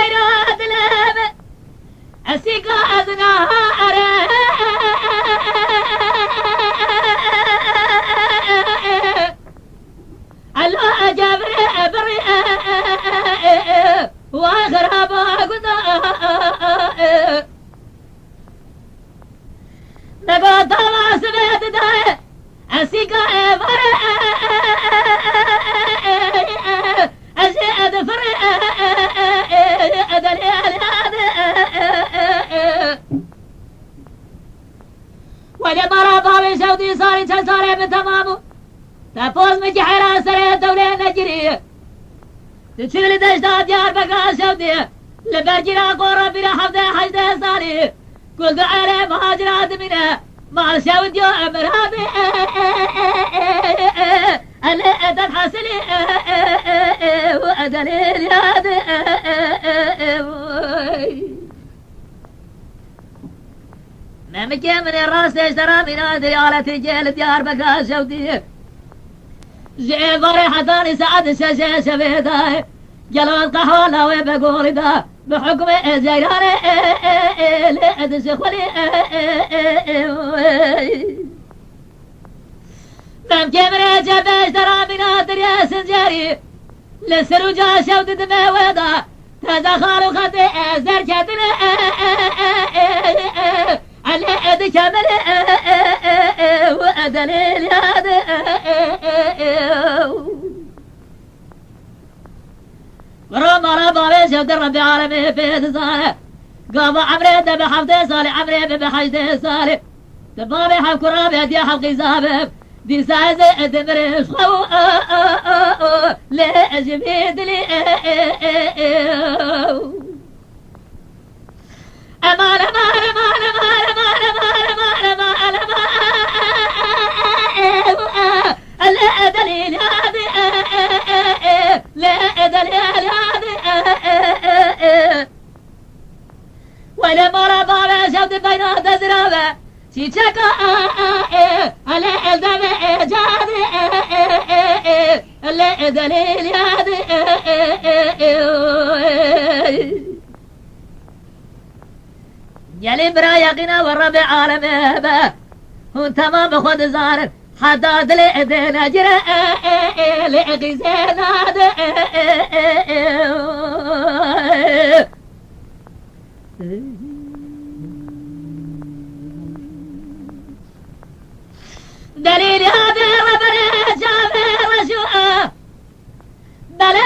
بيراد لب أسيقا أزنار الله جابر بري وغراب قضاء نبات الله سبيت داي أسيقا بري أزيد فري وجه مرا بابي سودي صاري صاري من تمامه تفوز من جحيران سري الدولة نجري تشيل دشتا ديار بقى سودي لبرجنا قرى بنا حفظة حجدة صاري كل دعالي مهاجرات منه مع سودي مرابي أنا أدن حسني وأدن الياد ما مكي من الراس اشترى من أدري على تجيل ديار بقى سودي زي فرحة ثاني سعد شاشة شفيداي جلال قهوة لا بقول ده بحكم زيراني لأدس خلي ممكن من جبش ترى من أدري سنجاري لسروجا شود دمي ودا تزخار خدي زركتنا على أد كمل وأدليل ياد ورمى ربا شود ربي عالمي في تصالح قام عمري دم حفظي صالح عمري بحجدي صالح دبابي حب كرامي هدي حلقي زابب دي سايزة دمرش خو لأجميد لي أمان أمان أمان أمان أمان أمان أمان أمان لا دليل هذه لا دليل هذه ولا مرة بابا شفت بينات زرابة شيشكا على الدم جاد لا دليل هذه يلي برا يقينا والربع عالمه به هون تمام خود زار حداد لئدين أجر لئقي زيناد دليل هذا ربنا جابر وشوء بلا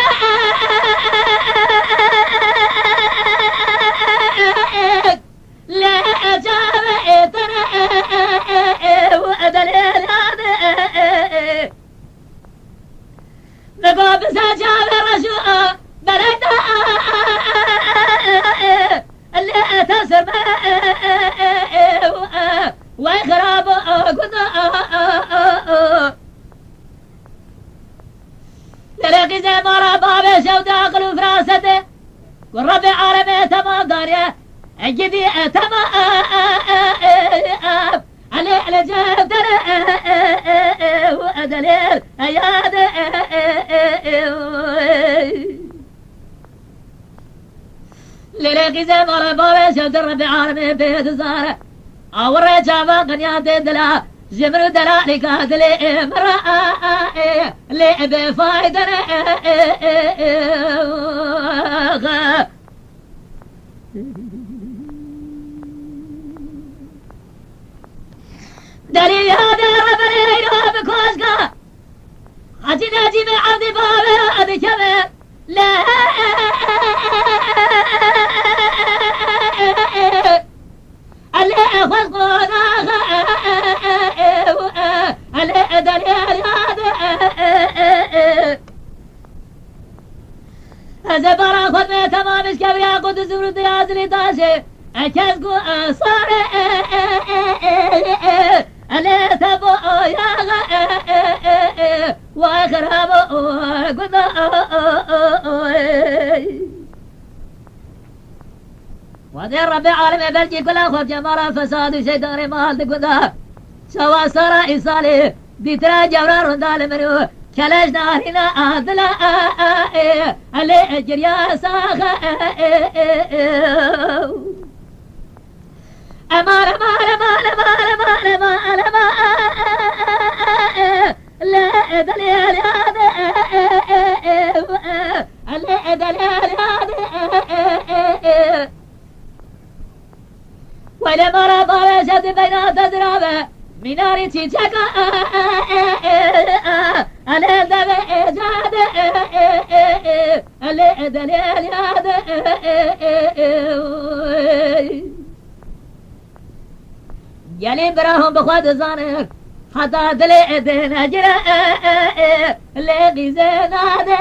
لا جابتنا ودليل هذا نقاب سجابر وشوء بلدا اللي تسر ويخرب تلاقي زي مرة بابي شو داخل فراسته والربع عالمي تمام داريه اجدي تمام علي جبدنا وادليل اياد للاقي زي مرة بابي شو الربع عالمي بيت زاره أوري جابا قنيات دلا جمر دلا لكاد لي مرأة لي بفايدة دليل هذا ربنا يروح بكوشكا حجي ناجي من عبد بابا أدي كمل لا اللي خلقنا اللي دليل هذا برا خد ما تمام مش كبر يا قدس زمرد يا زلي طاشي أكسكو صار اللي تبو يا وأخرب قد وذي الربع عالم بلجي كل أخوة جمارة فساد وشيطان مال تقوذا سوا سرى إصالي ديترا جورا رندال منو كلاش دارنا أدلا اللي أجر يا ساخ أمان أمان أمان أمان أمان أمان أمان لا دليل هذا لا دليل هذا ولا مرة برشت بين تزرابه منارتي جكا أنا دبي جاد ألا دليل هذا يلي براهم بخواد زانر حتى دلي دين أجرا لقي زين هذا